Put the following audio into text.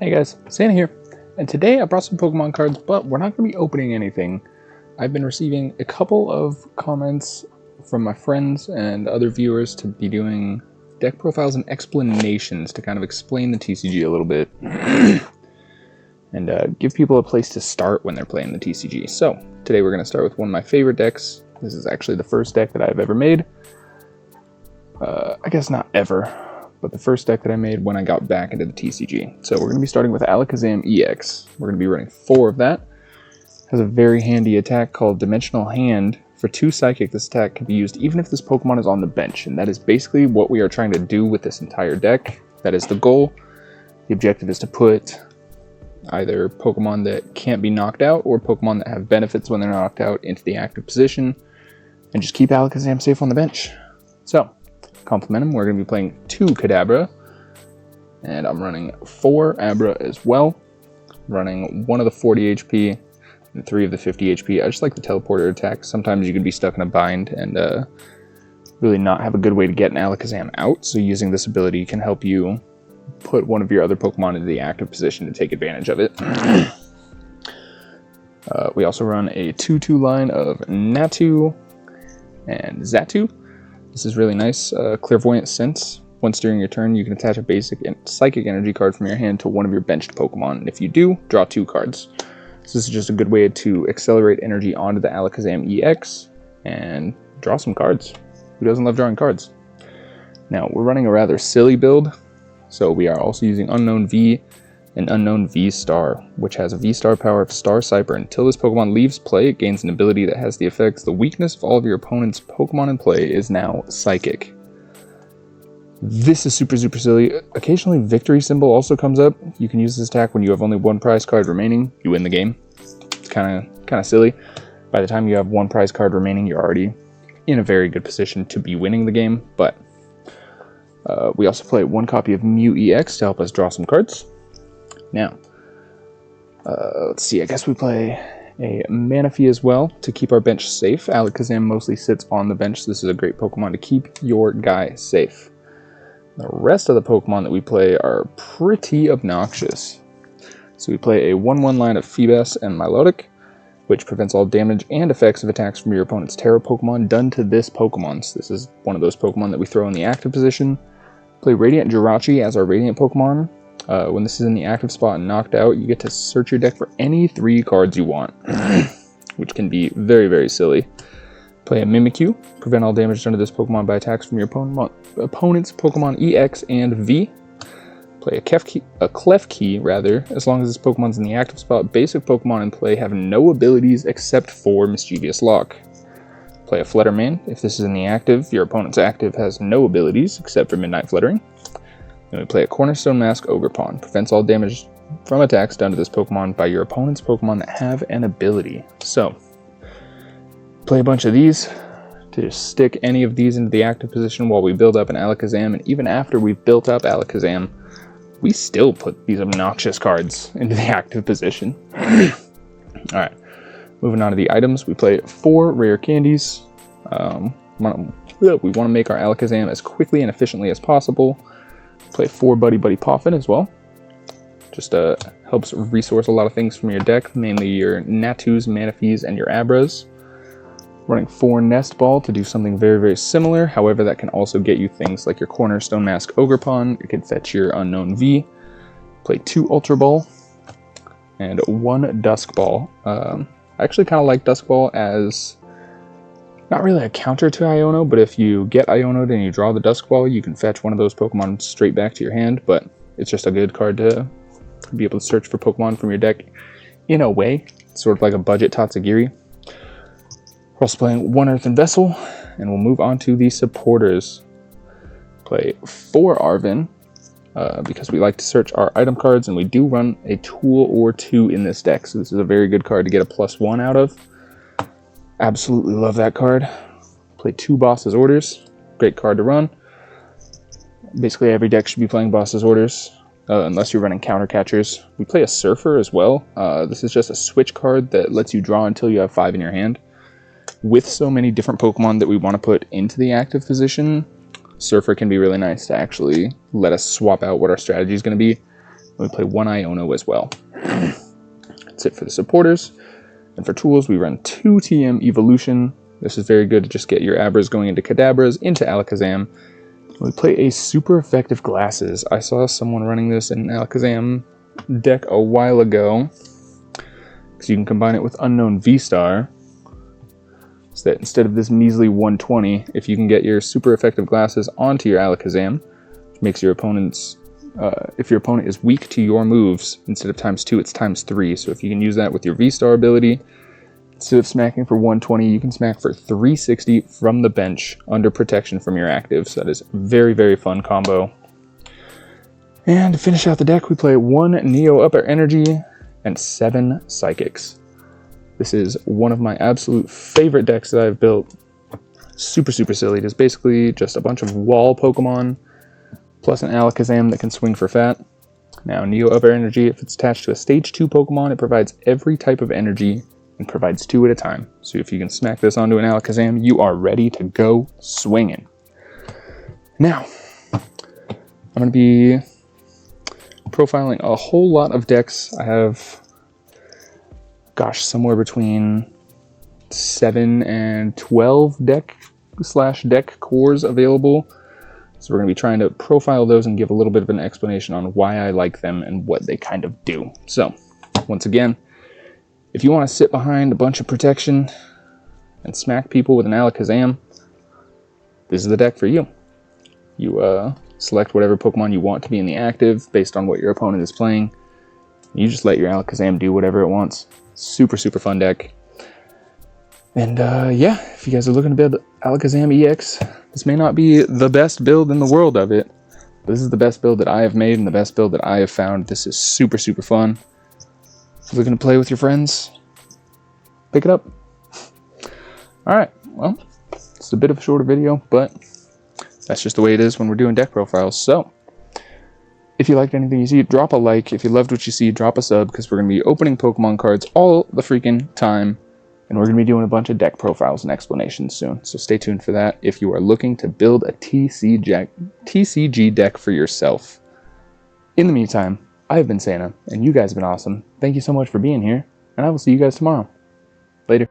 Hey guys, Santa here, and today I brought some Pokemon cards, but we're not going to be opening anything. I've been receiving a couple of comments from my friends and other viewers to be doing deck profiles and explanations to kind of explain the TCG a little bit and give people a place to start when they're playing the TCG. So today we're going to start with one of my favorite decks. This is actually the first deck that I've ever made. I guess not ever, but the first deck that I made when I got back into the TCG. So we're going to be starting with Alakazam EX. We're going to be running 4 of that. It has a very handy attack called Dimensional Hand. For 2 Psychic, this attack can be used even if this Pokemon is on the bench, and that is basically what we are trying to do with this entire deck. That is the goal. The objective is to put either Pokemon that can't be knocked out or Pokemon that have benefits when they're knocked out into the active position, and just keep Alakazam safe on the bench. So, complement him, we're going to be playing 2 Kadabra, and I'm running 4 Abra as well. I'm running 1 of the 40 HP and 3 of the 50 HP. I just like the teleporter attack. Sometimes you can be stuck in a bind and really not have a good way to get an Alakazam out, so using this ability can help you put one of your other Pokemon into the active position to take advantage of it. We also run a 2-2 line of Natu and Xatu. This is really nice. Clairvoyant Sense. Once during your turn, you can attach a basic and psychic energy card from your hand to one of your benched Pokemon. And if you do, draw 2 cards. So this is just a good way to accelerate energy onto the Alakazam EX and draw some cards. Who doesn't love drawing cards? Now, we're running a rather silly build. So we are also using Unknown V and Unknown V-Star, which has a V-Star power of Star Cyper. Until this Pokemon leaves play, it gains an ability that has the effects: the weakness of all of your opponent's Pokemon in play is now Psychic. This is super silly. Occasionally Victory Symbol also comes up. You can use this attack when you have only 1 prize card remaining. You win the game. It's kind of silly. By the time you have 1 prize card remaining, you're already in a very good position to be winning the game. But we also play 1 copy of Mew EX to help us draw some cards. Now, let's see, I guess we play a Manaphy as well to keep our bench safe. Alakazam mostly sits on the bench, so this is a great Pokemon to keep your guy safe. The rest of the Pokemon that we play are pretty obnoxious. So we play a 1-1 line of Feebas and Milotic, which prevents all damage and effects of attacks from your opponent's Terra Pokemon done to this Pokemon. So this is one of those Pokemon that we throw in the active position. Play Radiant Jirachi as our Radiant Pokemon. When this is in the active spot and knocked out, you get to search your deck for any 3 cards you want, which can be very silly. Play a Mimikyu, prevent all damage done to this Pokemon by attacks from your opponent's Pokemon EX and V. Play a Klefki, as long as this Pokemon's in the active spot. Basic Pokemon in play have no abilities except for Mischievous Lock. Play a Flutterman. If this is in the active, your opponent's active has no abilities except for Midnight Fluttering. Then we play a Cornerstone Mask Ogerpon. Prevents all damage from attacks done to this Pokemon by your opponent's Pokemon that have an ability. So, play a bunch of these to just stick any of these into the active position while we build up an Alakazam. And even after we've built up Alakazam, we still put these obnoxious cards into the active position. Alright, moving on to the items. We play 4 rare candies. We want to make our Alakazam as quickly and efficiently as possible. Play 4 Buddy Poffin as well. Just helps resource a lot of things from your deck, mainly your Natus, Manaphy's, and your Abras. Running 4 Nest Ball to do something very similar. However, that can also get you things like your Cornerstone Mask Ogerpon. It can fetch your Unknown V. Play 2 Ultra Ball and 1 Dusk Ball. I actually kind of like Dusk Ball as not really a counter to Iono, but if you get Iono'd and you draw the Dusk Ball, you can fetch one of those Pokemon straight back to your hand, but it's just a good card to be able to search for Pokemon from your deck in a way, sort of like a budget Tatsugiri. We're also playing 1 Earthen Vessel, and we'll move on to the supporters. Play 4 Arven, because we like to search our item cards, and we do run a tool or 2 in this deck, so this is a very good card to get a +1 out of. Absolutely love that card. Play 2 Boss's Orders. Great card to run. Basically every deck should be playing Boss's Orders, unless you're running counter catchers. We play a Surfer as well. This is just a switch card that lets you draw until you have 5 in your hand. With so many different Pokemon that we want to put into the active position, Surfer can be really nice to actually let us swap out what our strategy is going to be. We play 1 Iono as well. That's it for the supporters. And for tools, we run 2 TM Evolution. This is very good to just get your Abras going into Kadabras, into Alakazam. We play a super effective Glasses. I saw someone running this in an Alakazam deck a while ago. So you can combine it with Unknown V-Star. So that instead of this measly 120, if you can get your super effective Glasses onto your Alakazam, which makes your opponent's if your opponent is weak to your moves, instead of ×2, it's ×3. So if you can use that with your V-Star ability, instead of smacking for 120, you can smack for 360 from the bench under protection from your actives. That is very, very fun combo. And to finish out the deck, we play 1 Neo Upper Energy and 7 Psychics. This is one of my absolute favorite decks that I've built. Super, super silly. It is basically just a bunch of wall Pokemon plus an Alakazam that can swing for fat. Now, Neo Upper Energy, if it's attached to a Stage 2 Pokemon, it provides every type of energy and provides 2 at a time. So if you can smack this onto an Alakazam, you are ready to go swinging. Now, I'm going to be profiling a whole lot of decks. I have, gosh, somewhere between 7 and 12 deck cores available. So we're going to be trying to profile those and give a little bit of an explanation on why I like them and what they kind of do. So, once again, if you want to sit behind a bunch of protection and smack people with an Alakazam, this is the deck for you. You select whatever Pokemon you want to be in the active based on what your opponent is playing. You just let your Alakazam do whatever it wants. Super, super fun deck. And yeah, if you guys are looking to build Alakazam EX, this may not be the best build in the world of it. But this is the best build that I have made and the best build that I have found. This is super, super fun. If you're looking to play with your friends, pick it up. Alright, well, it's a bit of a shorter video, but that's just the way it is when we're doing deck profiles. So, if you liked anything you see, drop a like. If you loved what you see, drop a sub, because we're going to be opening Pokemon cards all the freaking time. And we're going to be doing a bunch of deck profiles and explanations soon. So stay tuned for that if you are looking to build a TCG deck for yourself. In the meantime, I have been Santa, and you guys have been awesome. Thank you so much for being here, and I will see you guys tomorrow. Later.